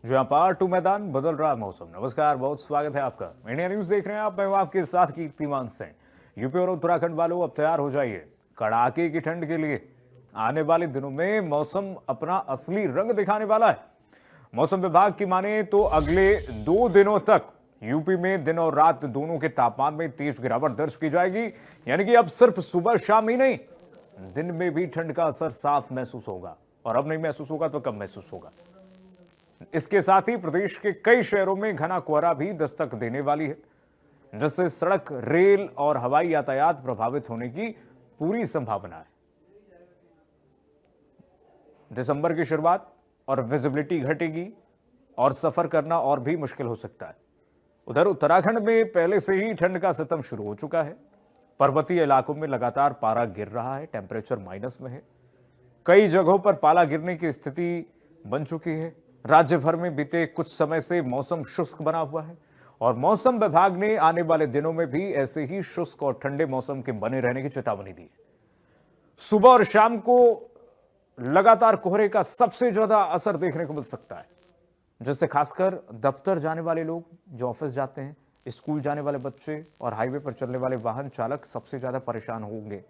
जहां पार्ट 2 मैदान बदल रहा मौसम। नमस्कार, बहुत स्वागत है आपका। इंडिया न्यूज देख रहे हैं आप, मैं हूं आपके साथ कीर्तिमान सिंह। यूपी और उत्तराखंड वालों, अब तैयार हो जाइए कड़ाके की ठंड के लिए। आने वाले दिनों में मौसम अपना असली रंग दिखाने वाला है। मौसम विभाग की माने तो अगले 2 दिनों तक यूपी में दिन और रात दोनों के तापमान में तेज गिरावट दर्ज की जाएगी। यानी कि अब सिर्फ सुबह शाम ही नहीं, दिन में भी ठंड का असर साफ महसूस होगा। और अब नहीं महसूस होगा तो कब महसूस होगा। इसके साथ ही प्रदेश के कई शहरों में घना कोहरा भी दस्तक देने वाली है, जिससे सड़क, रेल और हवाई यातायात प्रभावित होने की पूरी संभावना है। दिसंबर की शुरुआत और विजिबिलिटी घटेगी और सफर करना और भी मुश्किल हो सकता है। उधर उत्तराखंड में पहले से ही ठंड का सितम शुरू हो चुका है। पर्वतीय इलाकों में लगातार पारा गिर रहा है, टेम्परेचर माइनस में है। कई जगहों पर पाला गिरने की स्थिति बन चुकी है। राज्य भर में बीते कुछ समय से मौसम शुष्क बना हुआ है और मौसम विभाग ने आने वाले दिनों में भी ऐसे ही शुष्क और ठंडे मौसम के बने रहने की चेतावनी दी है। सुबह और शाम को लगातार कोहरे का सबसे ज्यादा असर देखने को मिल सकता है, जिससे खासकर दफ्तर जाने वाले लोग, जो ऑफिस जाते हैं, स्कूल जाने वाले बच्चे और हाईवे पर चलने वाले वाहन चालक सबसे ज्यादा परेशान होंगे।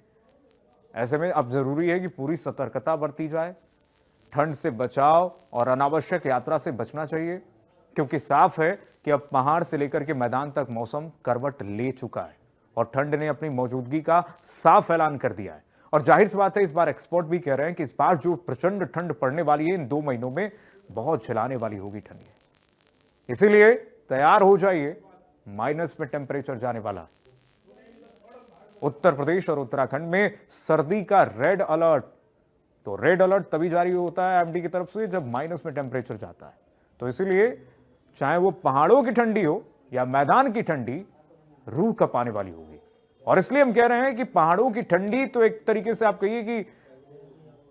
ऐसे में अब जरूरी है कि पूरी सतर्कता बरती जाए। ठंड से बचाव और अनावश्यक यात्रा से बचना चाहिए, क्योंकि साफ है कि अब पहाड़ से लेकर के मैदान तक मौसम करवट ले चुका है और ठंड ने अपनी मौजूदगी का साफ ऐलान कर दिया है। और जाहिर सी बात है, इस बार एक्सपर्ट भी कह रहे हैं कि इस बार जो प्रचंड ठंड पड़ने वाली है, इन 2 महीनों में बहुत झेलाने वाली होगी ठंड। इसीलिए तैयार हो जाइए, माइनस में टेम्परेचर जाने वाला। उत्तर प्रदेश और उत्तराखंड में सर्दी का रेड अलर्ट, तो रेड अलर्ट तभी जारी होता है एमडी की तरफ से जब माइनस में टेम्परेचर जाता है। तो इसीलिए चाहे वो पहाड़ों की ठंडी हो या मैदान की ठंडी, रूह कपाने वाली होगी। और इसलिए हम कह रहे हैं कि पहाड़ों की ठंडी तो एक तरीके से आप कहिए कि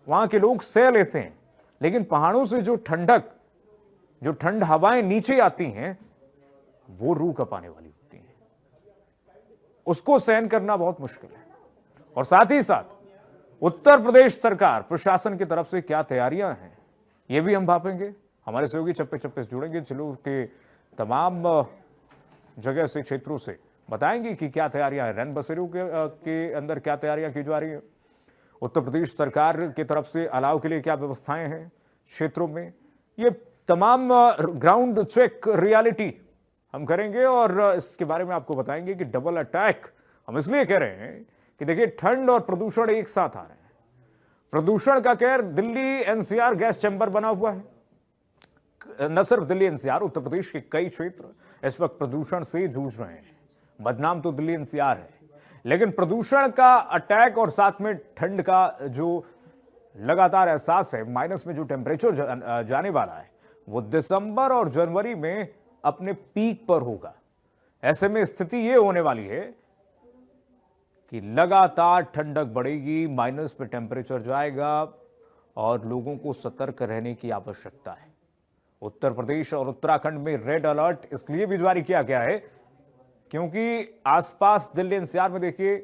वहां के लोग सह लेते हैं, लेकिन पहाड़ों से जो ठंडक, जो ठंड हवाएं नीचे आती हैं, वो रूह कपाने वाली होती हैं। उसको सहन करना बहुत मुश्किल है। और साथ ही साथ उत्तर प्रदेश सरकार प्रशासन की तरफ से क्या तैयारियां हैं, ये भी हम भापेंगे। हमारे सहयोगी चप्पे चप्पे से जुड़ेंगे, जिलों के तमाम जगह से, क्षेत्रों से बताएंगे कि क्या तैयारियां हैं, रैन बसेरों के अंदर क्या तैयारियां की जा रही है, उत्तर प्रदेश सरकार की तरफ से अलाव के लिए क्या व्यवस्थाएं हैं क्षेत्रों में। ये तमाम ग्राउंड चेक रियलिटी हम करेंगे और इसके बारे में आपको बताएंगे कि डबल अटैक हम इसलिए कह रहे हैं कि देखिए, ठंड और प्रदूषण एक साथ आ रहे हैं। प्रदूषण का कहर दिल्ली एनसीआर गैस चैंबर बना हुआ है। न सिर्फ दिल्ली एनसीआर, उत्तर प्रदेश के कई क्षेत्र इस वक्त प्रदूषण से जूझ रहे हैं। बदनाम तो दिल्ली एनसीआर है, लेकिन प्रदूषण का अटैक और साथ में ठंड का जो लगातार एहसास है, माइनस में जो टेम्परेचर जाने वाला है, वो दिसंबर और जनवरी में अपने पीक पर होगा। ऐसे में स्थिति यह होने वाली है कि लगातार ठंडक बढ़ेगी, माइनस पे टेम्परेचर जाएगा और लोगों को सतर्क रहने की आवश्यकता है। उत्तर प्रदेश और उत्तराखंड में रेड अलर्ट इसलिए भी जारी किया गया है क्योंकि आसपास दिल्ली एनसीआर में देखिए,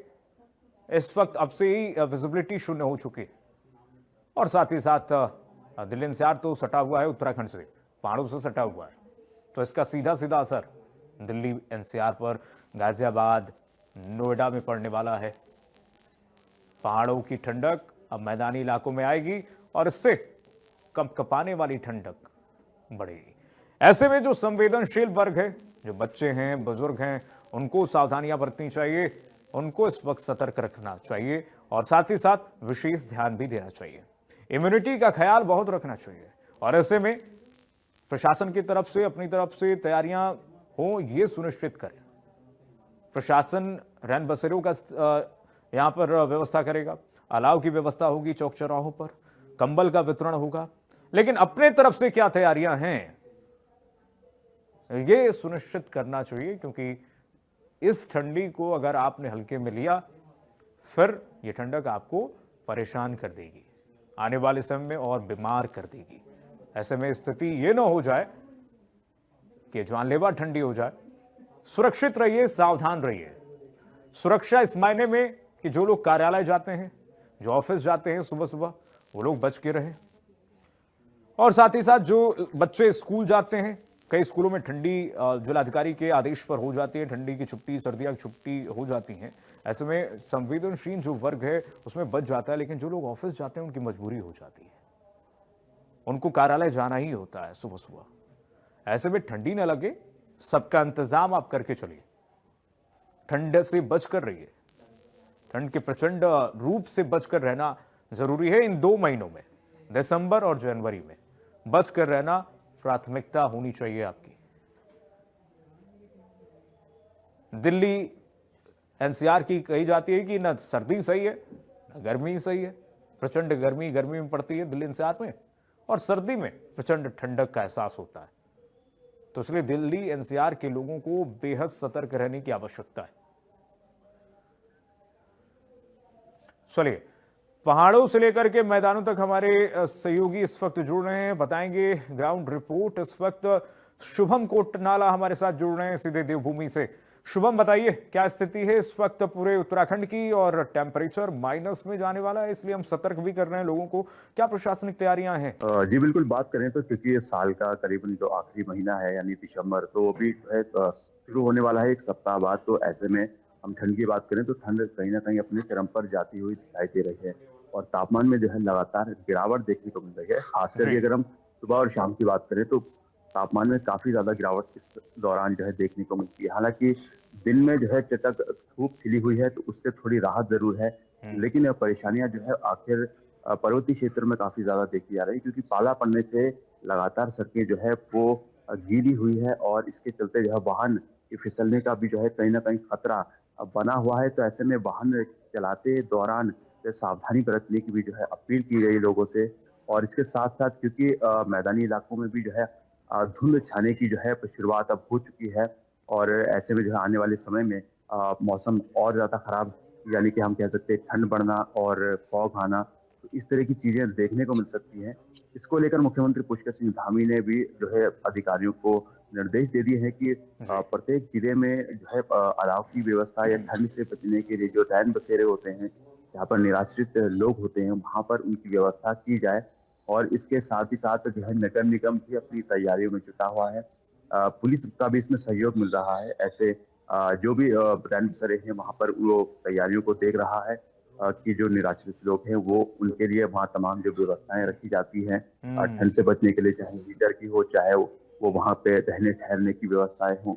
इस वक्त अब से ही विजिबिलिटी शून्य हो चुकी है। और साथ ही साथ दिल्ली एनसीआर तो सटा हुआ है उत्तराखंड से, पहाड़ों से सटा हुआ है, तो इसका सीधा सीधा असर दिल्ली एनसीआर पर, गाजियाबाद, नोएडा में पड़ने वाला है। पहाड़ों की ठंडक अब मैदानी इलाकों में आएगी और इससे कंपकपाने वाली ठंडक बढ़ेगी। ऐसे में जो संवेदनशील वर्ग है, जो बच्चे हैं, बुजुर्ग हैं, उनको सावधानियां बरतनी चाहिए, उनको इस वक्त सतर्क रखना चाहिए और साथ ही साथ विशेष ध्यान भी देना चाहिए। इम्यूनिटी का ख्याल बहुत रखना चाहिए और ऐसे में प्रशासन की तरफ से, अपनी तरफ से तैयारियां हो, ये सुनिश्चित करें। प्रशासन रैन बसेरों का यहां पर व्यवस्था करेगा, अलाव की व्यवस्था होगी चौक चौराहों पर, कंबल का वितरण होगा। लेकिन अपने तरफ से क्या तैयारियां हैं, ये सुनिश्चित करना चाहिए, क्योंकि इस ठंडी को अगर आपने हल्के में लिया, फिर यह ठंडक आपको परेशान कर देगी, आने वाले समय में और बीमार कर देगी। ऐसे में स्थिति यह ना हो जाए कि जानलेवा ठंडी हो जाए। सुरक्षित रहिए, सावधान रहिए। सुरक्षा इस मायने में कि जो लोग कार्यालय जाते हैं, जो ऑफिस जाते हैं सुबह सुबह, वो लोग बच के रहें। और साथ ही साथ जो बच्चे स्कूल जाते हैं, कई स्कूलों में ठंडी जिलाधिकारी के आदेश पर हो जाती है, ठंडी की छुट्टी, सर्दियों की छुट्टी हो जाती हैं। ऐसे में संवेदनशील जो वर्ग है उसमें बच जाता है, लेकिन जो लोग ऑफिस जाते हैं उनकी मजबूरी हो जाती है, उनको कार्यालय जाना ही होता है सुबह सुबह। ऐसे में ठंडी न लगे, सबका इंतजाम आप करके चलिए, ठंड से बचकर रहिए। ठंड के प्रचंड रूप से बचकर रहना जरूरी है। इन 2 महीनों में, दिसंबर और जनवरी में, बचकर रहना प्राथमिकता होनी चाहिए आपकी। दिल्ली एनसीआर की कही जाती है कि ना सर्दी सही है ना गर्मी सही है। प्रचंड गर्मी में पड़ती है दिल्ली एनसीआर में, और सर्दी में प्रचंड ठंडक का एहसास होता है। तो इसलिए दिल्ली एनसीआर के लोगों को बेहद सतर्क रहने की आवश्यकता है। चलिए, पहाड़ों से लेकर के मैदानों तक हमारे सहयोगी इस वक्त जुड़ रहे हैं, बताएंगे ग्राउंड रिपोर्ट। इस वक्त शुभम कोटनाला हमारे साथ जुड़ रहे हैं सीधे देवभूमि से। शुभम, बताइए क्या स्थिति है इस वक्त पूरे उत्तराखंड की, और टेम्परेचर माइनस में जाने वाला है, इसलिए हम सतर्क भी कर रहे हैं लोगों को। क्या प्रशासनिक तैयारियां हैं? जी बिल्कुल, बात करें तो क्योंकि ये साल का करीबन जो आखिरी महीना है यानी दिसंबर, तो अभी जो है शुरू होने वाला है 1 सप्ताह बाद। तो ऐसे में हम ठंड की बात करें तो ठंड कहीं ना कहीं अपने चरम पर जाती हुई दिखाई दे रही है, और तापमान में जो है लगातार गिरावट देखने को मिल रही है। खासकर अगर हम सुबह और शाम की बात करें तो तापमान में काफी ज्यादा गिरावट इस दौरान जो है देखने को मिलती है। हालांकि दिन में जो है चटक धूप खिली हुई है तो उससे थोड़ी राहत जरूर है, लेकिन परेशानियां जो है आखिर पर्वतीय क्षेत्र में काफी ज्यादा देखी जा रही है, क्योंकि पाला पड़ने से लगातार सड़कें जो है वो गीली हुई है, और इसके चलते जो है वाहन के फिसलने का भी जो है कहीं ना कहीं खतरा बना हुआ है। तो ऐसे में वाहन चलाते दौरान सावधानी बरतने की भी जो है अपील की गई लोगों से। और इसके साथ साथ क्योंकि मैदानी इलाकों में भी जो है धुंध छाने की जो है शुरुआत अब हो चुकी है, और ऐसे में जो है आने वाले समय में मौसम और ज्यादा खराब, यानी कि हम कह सकते हैं ठंड बढ़ना और फॉग आना, तो इस तरह की चीजें देखने को मिल सकती हैं। इसको लेकर मुख्यमंत्री पुष्कर सिंह धामी ने भी जो है अधिकारियों को निर्देश दे दिए हैं कि प्रत्येक जिले में जो है अलाव की व्यवस्था या ठंड से बचने के लिए जो रैन बसेरे होते हैं, जहाँ पर निराश्रित लोग होते हैं, वहां पर उनकी व्यवस्था की जाए। और इसके साथ ही साथ जो है नगर निगम भी अपनी तैयारियों में जुटा हुआ है, पुलिस का भी इसमें सहयोग मिल रहा है। ऐसे जो भी रैन बसेरे हैं वहां पर वो तैयारियों को देख रहा है कि जो निराश्रित लोग हैं वो उनके लिए वहाँ तमाम जो व्यवस्थाएं रखी जाती हैं ठंड से बचने के लिए, चाहे हीटर की हो, चाहे वो वहाँ पे रहने ठहरने की व्यवस्थाएं हों,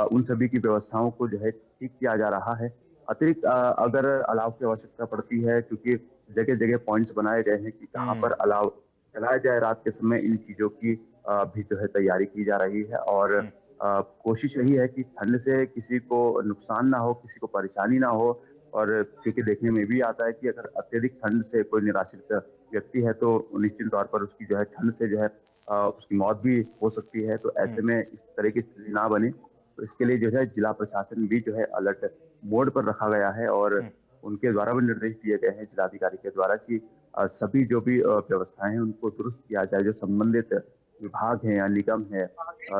उन सभी की व्यवस्थाओं को जो है ठीक किया जा रहा है। अतिरिक्त अगर अलाव की आवश्यकता पड़ती है, क्योंकि जगह जगह पॉइंट्स बनाए गए हैं कि कहाँ पर अलाव चलाया जाए रात के समय, इन चीजों की भी जो है तैयारी की जा रही है। और कोशिश यही है कि ठंड से किसी को नुकसान ना हो, किसी को परेशानी ना हो। और क्योंकि देखने में भी आता है कि अगर अत्यधिक ठंड से कोई निराश्रित व्यक्ति है तो निश्चित तौर पर उसकी जो है ठंड से जो है उसकी मौत भी हो सकती है। तो ऐसे में इस तरह की स्थिति ना बने, तो इसके लिए जो है जिला प्रशासन भी जो है अलर्ट मोड पर रखा गया है, और उनके द्वारा भी निर्देश दिए गए हैं जिलाधिकारी के द्वारा कि सभी जो भी व्यवस्थाएं हैं उनको दुरुस्त किया जाए। जो संबंधित विभाग हैं या निगम है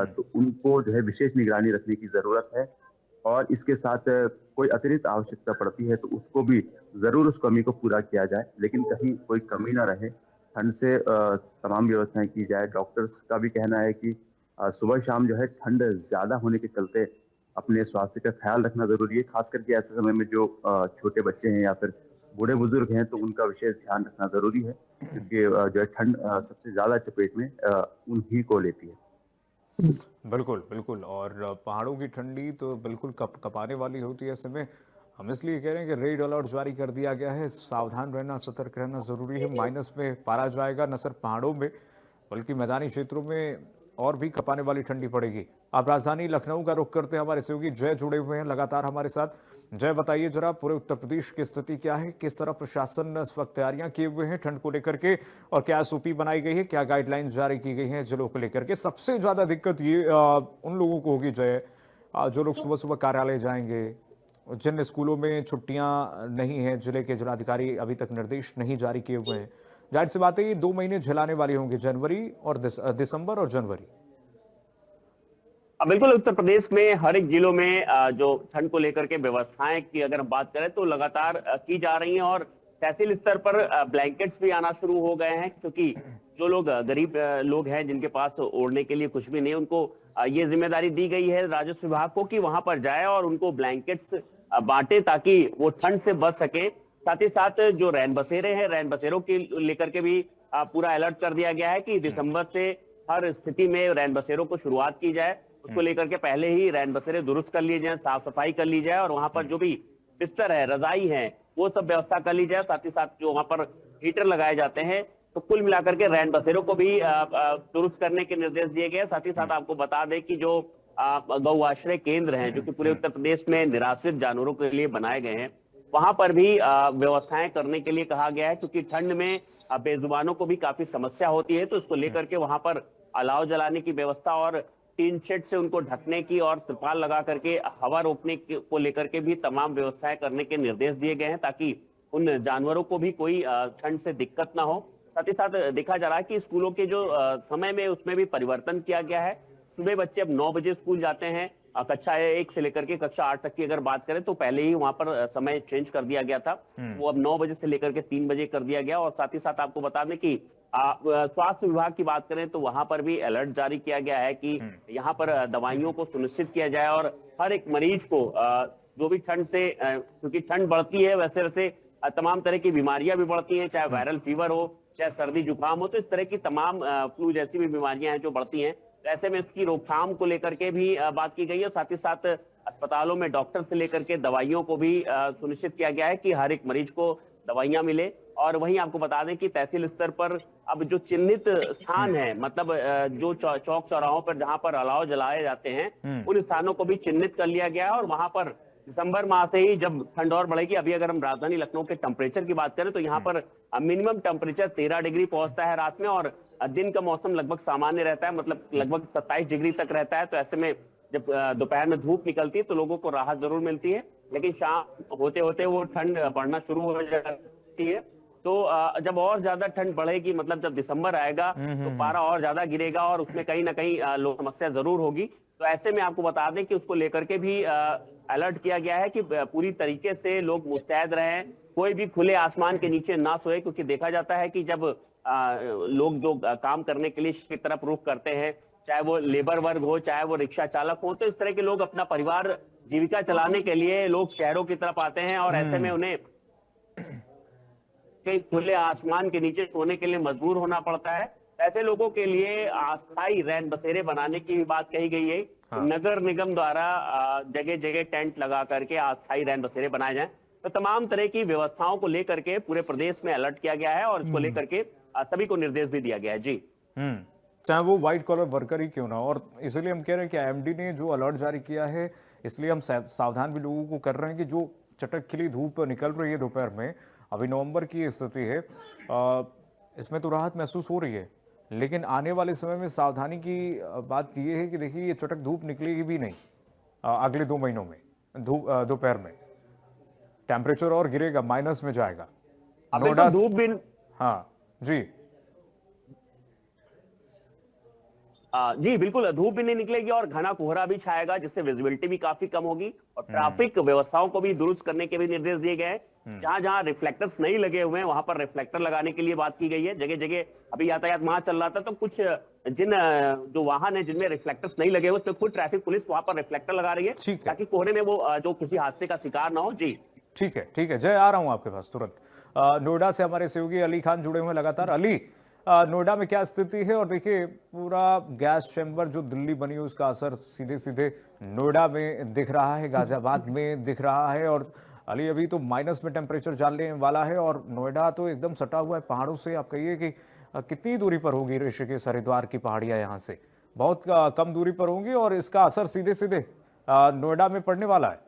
तो उनको जो है विशेष निगरानी रखने की जरूरत है। और इसके साथ कोई अतिरिक्त आवश्यकता पड़ती है तो उसको भी जरूर उस कमी को पूरा किया जाए, लेकिन कहीं कोई कमी ना रहे। ठंड से तमाम व्यवस्थाएं की जाए। डॉक्टर्स का भी कहना है कि सुबह शाम जो है ठंड ज्यादा होने के चलते अपने स्वास्थ्य का ख्याल रखना जरूरी है। खास करके ऐसे समय में जो छोटे बच्चे हैं या फिर बूढ़े बुजुर्ग हैं तो उनका विशेष ध्यान रखना जरूरी है, क्योंकि जो है ठंड सबसे ज्यादा चपेट में उन्हीं को लेती है। बिल्कुल बिल्कुल, और पहाड़ों की ठंडी तो बिल्कुल कपाने वाली होती है। ऐसे में हम इसलिए कह रहे हैं कि रेड अलर्ट जारी कर दिया गया है। सावधान रहना, सतर्क रहना जरूरी है। माइनस में पारा जाएगा, न सिर्फ पहाड़ों में बल्कि मैदानी क्षेत्रों में और भी कपाने वाली ठंडी पड़ेगी। आप राजधानी लखनऊ का रुख करते हैं, हमारे सहयोगी जय जुड़े हुए हैं लगातार हमारे साथ। जय, बताइए जरा पूरे उत्तर प्रदेश की स्थिति क्या है, किस तरह प्रशासन इस वक्त तैयारियां किए हुए हैं ठंड को लेकर के, और क्या एसओपी बनाई गई है, क्या गाइडलाइंस जारी की गई हैं जिलों को लेकर के? सबसे ज्यादा दिक्कत ये उन लोगों को होगी जय, जो लोग सुबह सुबह कार्यालय जाएंगे, जिन स्कूलों में छुट्टियां नहीं है, जिले के जिलाधिकारी अभी तक निर्देश नहीं जारी किए हुए हैं। जाहिर सी बात है ये 2 महीने झेलाने वाली होंगे, जनवरी और दिसंबर और जनवरी। बिल्कुल, उत्तर प्रदेश में हर एक जिलों में जो ठंड को लेकर के व्यवस्थाएं की अगर हम बात करें तो लगातार की जा रही हैं, और तहसील स्तर पर ब्लैंकेट्स भी आना शुरू हो गए हैं, क्योंकि जो लोग गरीब लोग हैं जिनके पास ओढ़ने के लिए कुछ भी नहीं, उनको ये जिम्मेदारी दी गई है राजस्व विभाग को कि वहां पर जाए और उनको ब्लैंकेट्स बांटे, ताकि वो ठंड से बच सके। साथ ही साथ जो रैन बसेरे हैं, रैन बसेरों के लेकर के भी पूरा अलर्ट कर दिया गया है कि दिसंबर से हर स्थिति में रैन बसेरों को शुरुआत की जाए। उसको लेकर के पहले ही रैन बसेरे दुरुस्त कर लिए जाए, साफ सफाई कर ली जाए, और वहां पर जो भी बिस्तर है, रजाई है, वो सब व्यवस्था कर ली जाए। साथ ही साथ जो वहां पर हीटर लगाए जाते हैं, तो कुल मिलाकर के रैन बसेरों को भी दुरुस्त करने के निर्देश दिए गए। साथ ही साथ आपको बता दें कि जो गौ आश्रय केंद्र हैं, जो कि पूरे उत्तर प्रदेश में निराश्रित जानवरों के लिए बनाए गए हैं, वहां पर भी व्यवस्थाएं करने के लिए कहा गया है, क्योंकि ठंड में बेजुबानों को भी काफी समस्या होती है। तो इसको लेकर के वहां पर अलाव जलाने की व्यवस्था और टीन शेड से उनको ढकने की और त्रिपाल लगा करके हवा रोकने को लेकर के भी तमाम व्यवस्थाएं करने के निर्देश दिए गए हैं, ताकि उन जानवरों को भी कोई ठंड से दिक्कत ना हो। साथ ही साथ देखा जा रहा है कि स्कूलों के जो समय में उसमें भी परिवर्तन किया गया है। सुबह बच्चे अब 9 बजे स्कूल जाते हैं। कक्षा 1 से लेकर के कक्षा 8 तक की अगर बात करें तो पहले ही वहां पर समय चेंज कर दिया गया था, वो अब 9 बजे से लेकर के 3 बजे कर दिया गया। और साथ ही साथ आपको बता दें कि स्वास्थ्य विभाग की बात करें तो वहां पर भी अलर्ट जारी किया गया है कि यहाँ पर दवाइयों को सुनिश्चित किया जाए, और हर एक मरीज को जो भी ठंड से, क्योंकि ठंड बढ़ती है वैसे वैसे तमाम तरह की बीमारियां भी बढ़ती हैं, चाहे वायरल फीवर हो, चाहे सर्दी जुकाम हो, तो इस तरह की तमाम फ्लू जैसी भी बीमारियां हैं जो बढ़ती हैं। तो ऐसे में इसकी रोकथाम को लेकर के भी बात की गई है। साथ ही साथ अस्पतालों में डॉक्टर से लेकर के दवाइयों को भी सुनिश्चित किया गया है कि हर एक मरीज को दवाइयां मिले। और वहीं आपको बता दें कि तहसील स्तर पर अब जो चिन्हित स्थान है, मतलब जो चौक चौराहों पर जहां पर अलाव जलाए जाते हैं, उन स्थानों को भी चिन्हित कर लिया गया है। और वहां पर दिसंबर माह से ही जब ठंड और बढ़ेगी, अभी अगर हम राजधानी लखनऊ के टेम्परेचर की बात करें तो यहाँ पर मिनिमम टेम्परेचर 13 डिग्री पहुंचता है रात में, और दिन का मौसम लगभग सामान्य रहता है, मतलब लगभग 27 डिग्री तक रहता है। तो ऐसे में जब दोपहर में धूप निकलती है तो लोगों को राहत जरूर मिलती है, लेकिन शाम होते होते वो ठंड बढ़ना शुरू हो जाती है। तो जब और ज्यादा ठंड बढ़ेगी, मतलब जब दिसंबर आएगा तो पारा और ज्यादा गिरेगा, और उसमें कहीं ना कहीं लोग समस्या जरूर होगी। तो ऐसे में आपको बता दें कि उसको लेकर के भी अलर्ट किया गया है कि पूरी तरीके से लोग मुस्तैद रहें, कोई भी खुले आसमान के नीचे ना सोए, क्योंकि देखा जाता है कि जब लोग जो काम करने के लिए की तरफ रुख करते हैं, चाहे वो लेबर वर्ग हो, चाहे वो रिक्शा चालक हो, तो इस तरह के लोग अपना परिवार जीविका चलाने के लिए लोग शहरों की तरफ आते हैं, और ऐसे में उन्हें कहीं खुले आसमान के नीचे सोने के लिए मजबूर होना पड़ता है। ऐसे लोगों के लिए अस्थायी रैन बसेरे बनाने की भी बात कही गई है। नगर निगम द्वारा जगह जगह टेंट लगा करके अस्थायी रैन बसेरे बनाए जाएं। तो तमाम तरह की व्यवस्थाओं को लेकर के पूरे प्रदेश में अलर्ट किया गया है, और इसको लेकर के सभी को निर्देश भी दिया गया है। जी, चाहे वो व्हाइट कॉलर वर्कर ही क्यों ना। और इसलिए हम कह रहे हैं कि एमडी ने जो अलर्ट जारी किया है, इसलिए हम सावधान भी लोगों को कर रहे हैं कि जो चटक खिली धूप निकल रही है दोपहर में, अभी नवंबर की स्थिति है, इसमें तो राहत महसूस हो रही है, लेकिन आने वाले समय में सावधानी की बात यह है कि देखिए ये चटक धूप निकलेगी भी नहीं अगले 2 महीनों में। दोपहर में टेम्परेचर और गिरेगा, माइनस में जाएगा। अभी तो धूप भी, हाँ जी जी बिल्कुल, धूप भी नहीं निकलेगी और घना कोहरा भी छाएगा, जिससे विजिबिलिटी भी काफी कम होगी, और ट्रैफिक व्यवस्थाओं को भी दुरुस्त करने के भी निर्देश दिए गए हैं। जहां जहां रिफ्लेक्टर्स नहीं लगे हुए हैं वहां पर रिफ्लेक्टर लगाने के लिए बात की गई है। जगह जगह अभी यातायात वहां चल रहा था, तो कुछ जो वाहन है जिनमें रिफ्लेक्टर्स नहीं लगे हुए, उस पर खुद ट्रैफिक पुलिस वहां पर रिफ्लेक्टर लगा रही है, ताकि कोहरे में वो जो किसी हादसे का शिकार ना हो। जी ठीक है, ठीक है जय, आ रहा हूं आपके पास तुरंत। नोएडा से हमारे सहयोगी अली खान जुड़े हुए लगातार। अली, नोएडा में क्या स्थिति है? और देखिए पूरा गैस चैम्बर जो दिल्ली बनी है उसका असर सीधे सीधे नोएडा में दिख रहा है, गाजियाबाद में दिख रहा है। और अली, अभी तो माइनस में टेम्परेचर जाने वाला है, और नोएडा तो एकदम सटा हुआ है पहाड़ों से। आप कहिए कि कितनी दूरी पर होगी ऋषिकेश हरिद्वार की पहाड़ियाँ यहाँ से? बहुत कम दूरी पर होंगी, और इसका असर सीधे सीधे नोएडा में पड़ने वाला है।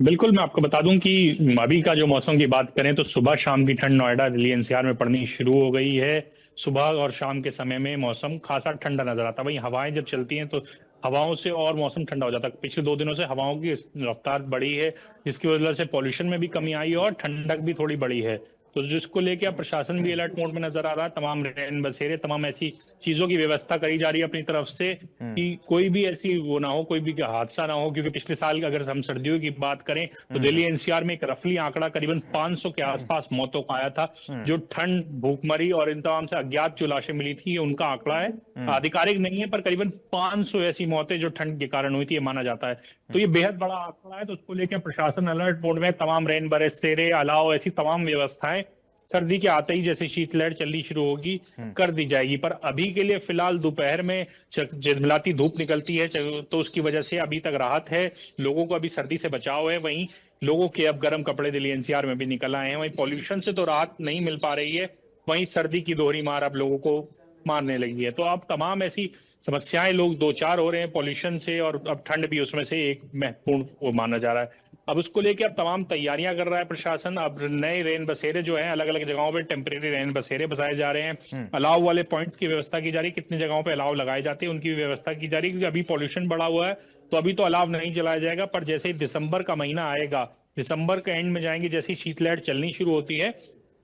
बिल्कुल, मैं आपको बता दूं कि अभी का जो मौसम की बात करें तो सुबह शाम की ठंड नोएडा, दिल्ली एनसीआर में पड़नी शुरू हो गई है। सुबह और शाम के समय में मौसम खासा ठंडा नजर आता है। वहीं हवाएं जब चलती हैं तो हवाओं से और मौसम ठंडा हो जाता है। पिछले 2 दिनों से हवाओं की रफ्तार बढ़ी है, जिसकी वजह से पॉल्यूशन में भी कमी आई है और ठंडक भी थोड़ी बढ़ी है। तो जिसको लेके अब प्रशासन भी अलर्ट मोड में नजर आ रहा है। तमाम रैन बसेरे, तमाम ऐसी चीजों की व्यवस्था करी जा रही है अपनी तरफ से कि कोई भी ऐसी वो ना हो, कोई भी हादसा ना हो। क्योंकि पिछले साल अगर हम सर्दियों की बात करें तो दिल्ली एनसीआर में एक रफली आंकड़ा करीबन 500 के आसपास मौतों का आया था। जो ठंड, भूखमरी और इन तमाम से अज्ञात जो लाशें मिली थी, ये उनका आंकड़ा है, आधिकारिक नहीं है, पर करीबन 500 ऐसी मौतें जो ठंड के कारण हुई थी, ये माना जाता है। तो ये बेहद बड़ा आंकड़ा है। तो उसको लेकर प्रशासन अलर्ट मोड में, तमाम रैन बसेरे, अलाव, ऐसी तमाम व्यवस्थाएं सर्दी के आते ही जैसे शीतलहर चलनी शुरू होगी कर दी जाएगी। पर अभी के लिए फिलहाल दोपहर में झिलमिलाती धूप निकलती है, तो उसकी वजह से अभी तक राहत है, लोगों को अभी सर्दी से बचाव है। वहीं लोगों के अब गर्म कपड़े दिल्ली एनसीआर में भी निकल आए हैं। वहीं पॉल्यूशन से तो राहत नहीं मिल पा रही है, वहीं सर्दी की दोहरी मार अब लोगों को मारने लगी है। तो अब तमाम ऐसी समस्याएं लोग दो चार हो रहे हैं पॉल्यूशन से, और अब ठंड भी उसमें से एक महत्वपूर्ण वो माना जा रहा है। अब उसको लेके अब तमाम तैयारियां कर रहा है प्रशासन। अब नए रैन बसेरे जो हैं, अलग अलग जगहों पे टेम्परेरी रैन बसेरे बसाए जा रहे हैं। अलाव वाले पॉइंट्स की व्यवस्था की जा रही है, कितनी जगहों पे अलाव लगाए जाते हैं उनकी व्यवस्था की जा रही है। क्योंकि अभी पॉल्यूशन बढ़ा हुआ है, तो अभी तो अलाव नहीं जलाया जाएगा। पर जैसे ही दिसंबर का महीना आएगा, दिसंबर के एंड में जाएंगे, जैसे ही शीतलहर चलनी शुरू होती है,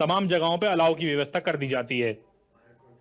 तमाम जगहों पे अलाव की व्यवस्था कर दी जाती है,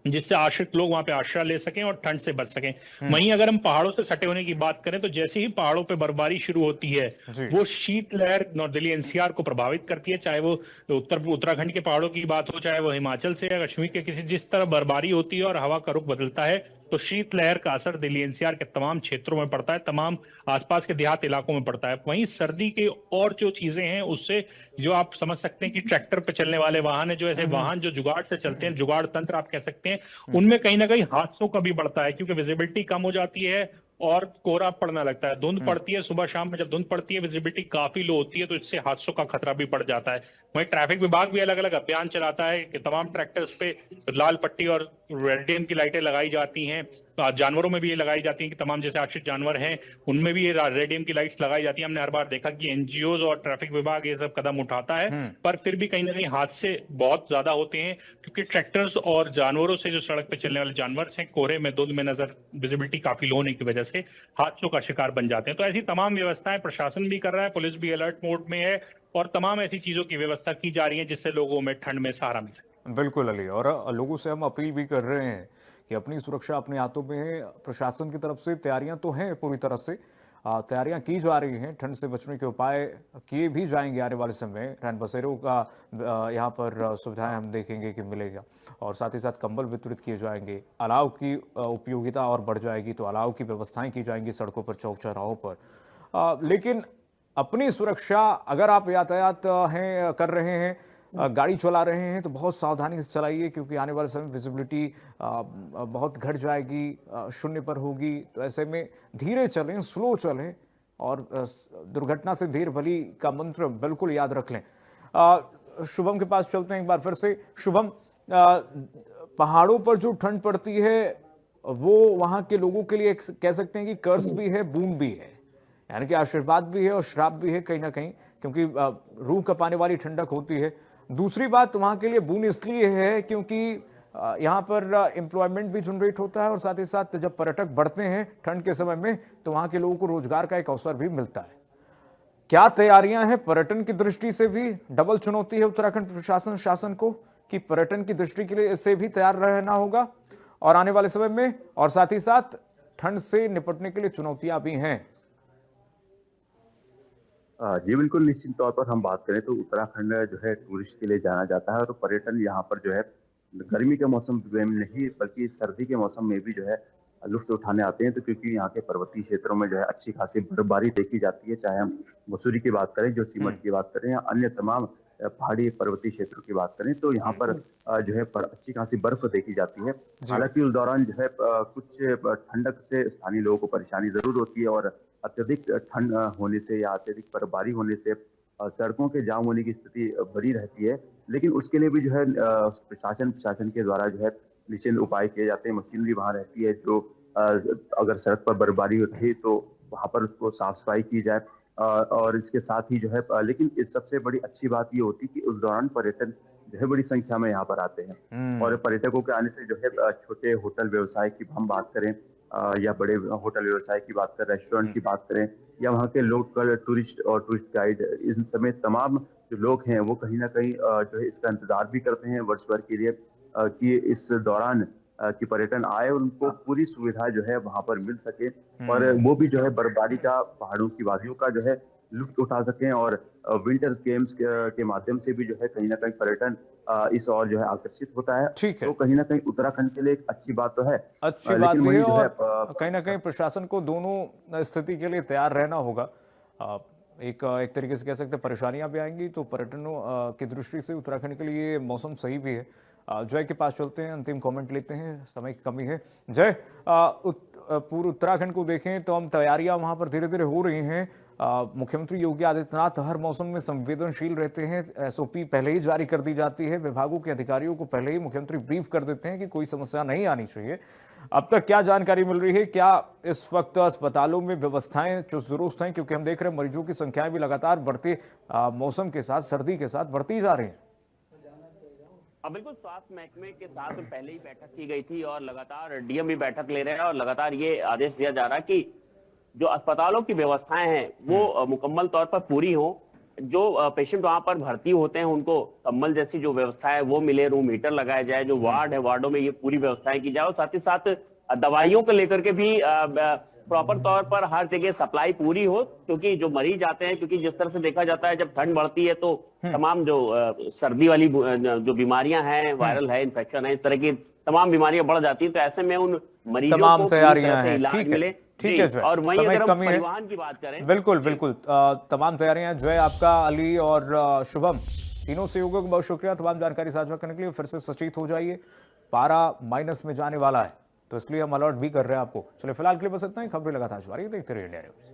जिससे आश्रित लोग वहां पे आश्रय ले सकें और ठंड से बच सकें। वहीं अगर हम पहाड़ों से सटे होने की बात करें तो जैसे ही पहाड़ों पे बर्फबारी शुरू होती है, वो शीतलहर दिल्ली एनसीआर को प्रभावित करती है। चाहे वो उत्तराखंड के पहाड़ों की बात हो, चाहे वो हिमाचल से या कश्मीर के किसी, जिस तरह बर्फबारी होती है और हवा का रुख बदलता है, तो शीतलहर का असर दिल्ली एनसीआर के तमाम क्षेत्रों में पड़ता है, तमाम आसपास के देहात इलाकों में पड़ता है। वहीं सर्दी के और जो चीजें हैं, उससे जो आप समझ सकते हैं कि ट्रैक्टर पे चलने वाले वाहन है, जो ऐसे वाहन जो जुगाड़ से चलते हैं, जुगाड़ तंत्र आप कह सकते हैं, उनमें कहीं ना कहीं हादसों का भी बढ़ता है। क्योंकि विजिबिलिटी कम हो जाती है और कोहरा पड़ने लगता है, धुंध पड़ती है सुबह शाम में। जब धुंध पड़ती है, विजिबिलिटी काफी लो होती है, तो इससे हादसों का खतरा भी बढ़ जाता है। वहीं ट्रैफिक विभाग भी अलग अलग अभियान चलाता है कि तमाम ट्रैक्टर्स पे लाल पट्टी और रेडियम की लाइटें लगाई जाती हैं। जानवरों में भी ये लगाई जाती हैं कि तमाम जैसे आश्रित जानवर हैं, उनमें भी ये रेडियम की लाइट्स लगाई जाती हैं। हमने हर बार देखा कि एनजीओ और ट्रैफिक विभाग ये सब कदम उठाता है, पर फिर भी कहीं ना कहीं हादसे बहुत ज्यादा होते हैं। क्योंकि ट्रैक्टर्स और जानवरों से, जो सड़क पे चलने वाले जानवर हैं, कोहरे में, धुंध में नजर, विजिबिलिटी काफी लो होने की वजह से हादसों का शिकार बन जाते हैं। तो ऐसी तमाम व्यवस्थाएं प्रशासन भी कर रहा है, पुलिस भी अलर्ट मोड में है, और तमाम ऐसी चीजों की व्यवस्था की जा रही है जिससे लोगों में ठंड में सहारा मिल सके। बिल्कुल अली, और लोगों से हम अपील भी कर रहे हैं कि अपनी सुरक्षा अपने हाथों में है। प्रशासन की तरफ से तैयारियां तो हैं, पूरी तरह से तैयारियां की जा रही हैं, ठंड से बचने के उपाय किए भी जाएंगे आने वाले समय। रैन बसेरों का यहाँ पर सुविधाएं हम देखेंगे कि मिलेगा, और साथ ही साथ कंबल वितरित किए जाएंगे। अलाव की उपयोगिता और बढ़ जाएगी, तो अलाव की व्यवस्थाएं की जाएंगी सड़कों पर, चौक चौराहों पर। लेकिन अपनी सुरक्षा, अगर आप यातायात कर रहे हैं, गाड़ी चला रहे हैं, तो बहुत सावधानी से चलाइए, क्योंकि आने वाले समय विजिबिलिटी बहुत घट जाएगी, शून्य पर होगी। तो ऐसे में धीरे चलें, स्लो चलें, और दुर्घटना से देर भली का मंत्र बिल्कुल याद रख लें। शुभम के पास चलते हैं एक बार फिर से। शुभम, पहाड़ों पर जो ठंड पड़ती है, वो वहाँ के लोगों के लिए कह सकते हैं कि कर्ज भी है, बूंद भी है, यानी कि आशीर्वाद भी है और श्राप भी है कहीं ना कहीं, क्योंकि रूह कपाने वाली ठंडक होती है। दूसरी बात वहाँ के लिए बूंद इसलिए है क्योंकि यहाँ पर एम्प्लॉयमेंट भी जनरेट होता है, और साथ ही साथ जब पर्यटक बढ़ते हैं ठंड के समय में, तो वहाँ के लोगों को रोजगार का एक अवसर भी मिलता है। क्या तैयारियां हैं पर्यटन की दृष्टि से? भी डबल चुनौती है उत्तराखंड प्रशासन शासन को कि पर्यटन की दृष्टि के लिए से भी तैयार रहना होगा और आने वाले समय में, और साथ ही साथ ठंड से निपटने के लिए चुनौतियां भी हैं। जी बिल्कुल, निश्चित तौर पर हम बात करें तो उत्तराखंड जो है टूरिस्ट के लिए जाना जाता है, और पर्यटन यहाँ पर जो है गर्मी के मौसम में नहीं बल्कि सर्दी के मौसम में भी जो है लुत्फ उठाने आते हैं। तो क्योंकि यहाँ के पर्वतीय क्षेत्रों में जो है अच्छी खासी बर्फबारी देखी जाती है, चाहे हम मसूरी की बात करें, जो सीमट की बात करें, या अन्य तमाम पहाड़ी पर्वतीय क्षेत्रों की बात करें, तो यहाँ पर जो है अच्छी खासी बर्फ देखी जाती है। हालांकि उस दौरान जो है कुछ ठंडक से स्थानीय लोगों को परेशानी जरूर होती है, और अत्यधिक ठंड होने से या अत्यधिक बर्फबारी होने से सड़कों के जाम होने की स्थिति बनी रहती है। लेकिन उसके लिए भी जो है प्रशासन के द्वारा जो है निश्चित उपाय किए जाते हैं। मशीनरी वहाँ रहती है, जो अगर सड़क पर बर्फबारी होती है तो वहाँ पर उसको साफ सफाई की जाए। और इसके साथ ही जो है लेकिन इस सबसे बड़ी अच्छी बात ये होती है कि उस दौरान पर्यटन जो है बड़ी संख्या में यहाँ पर आते हैं, और पर्यटकों के आने से जो है छोटे होटल व्यवसाय की हम बात करें, या बड़े होटल व्यवसाय की बात करें, रेस्टोरेंट की बात करें, या वहाँ के लोकल टूरिस्ट और टूरिस्ट गाइड, इन समेत तमाम जो लोग हैं वो कहीं ना कहीं जो है इसका इंतजार भी करते हैं वर्ष भर के लिए कि इस दौरान कि पर्यटन आए और उनको पूरी सुविधा जो है वहां पर मिल सके, और वो भी जो है बर्फबारी का, पहाड़ों की वादियों का जो है लुत्फ उठा सकें, और विंटर गेम्स के माध्यम से भी जो है कहीं ना कहीं पर्यटन इस और जो है आकर्षित होता है। ठीक है। तो कहीं ना कहीं उत्तराखंड के लिए एक अच्छी बात तो है, अच्छी बात लेकिन भी है, वही जो है और कहीं ना कहीं प्रशासन को दोनों स्थिति के लिए तैयार रहना होगा। एक तरीके से कह सकते हैं परेशानियां भी आएंगी, तो पर्यटनों की दृष्टि से उत्तराखंड के लिए मौसम सही भी है। जय के पास चलते हैं, अंतिम कमेंट लेते हैं, समय की कमी है। जय, पूर्व उत्तराखंड को देखें तो हम तैयारियां वहां पर धीरे धीरे हो रही हैं। मुख्यमंत्री योगी आदित्यनाथ हर मौसम में संवेदनशील रहते हैं, एसओपी पहले ही जारी कर दी जाती है, विभागों के अधिकारियों को पहले ही मुख्यमंत्री ब्रीफ कर देते हैं कि कोई समस्या नहीं आनी चाहिए। अब तक क्या जानकारी मिल रही है, क्या इस वक्त अस्पतालों में व्यवस्थाएं चुस्त दुरुस्त हैं? क्योंकि हम देख रहे हैं मरीजों की संख्याएं भी लगातार बढ़ते मौसम के साथ, सर्दी के साथ बढ़ती जा रही हैं। बिल्कुल, स्वास्थ्य महकमे के साथ पहले ही बैठक की गई थी और लगातार डीएम भी बैठक ले रहे हैं और लगातार ये आदेश दिया जा रहा है कि जो अस्पतालों की व्यवस्थाएं हैं वो मुकम्मल तौर पर पूरी हो। जो पेशेंट वहां पर भर्ती होते हैं उनको कंबल जैसी जो व्यवस्था है वो मिले, रूम हीटर लगाया जाए, जो वार्ड है वार्डों में ये पूरी व्यवस्थाएं की जाए, और साथ ही साथ दवाइयों को लेकर के भी प्रॉपर तौर पर हर जगह सप्लाई पूरी हो। क्योंकि जो मरीज आते हैं, क्योंकि जिस तरह से देखा जाता है जब ठंड बढ़ती है तो तमाम जो सर्दी वाली जो बीमारियां हैं, वायरल है, इन्फेक्शन है, इस तरह की तमाम बीमारियां बढ़ जाती हैं। तो ऐसे में उन मरीजों तमाम को तैयारियां हैं, इलाज ठीक है, मिले। ठीक है। और वहीं समय अगर हम कमी है, परिवहन की बात करें, बिल्कुल बिल्कुल, तमाम तैयारियां। जो है आपका, अली और शुभम, तीनों सहयोगियों को बहुत शुक्रिया तमाम जानकारी साझा करने के लिए। फिर से सचेत हो जाइए, पारा माइनस में जाने वाला है, तो इसलिए हम अलर्ट भी कर रहे हैं आपको। चलिए फिलहाल के लिए बस इतना ही। खबरें लगातार जारी, देखते रहिए इंडिया न्यूज।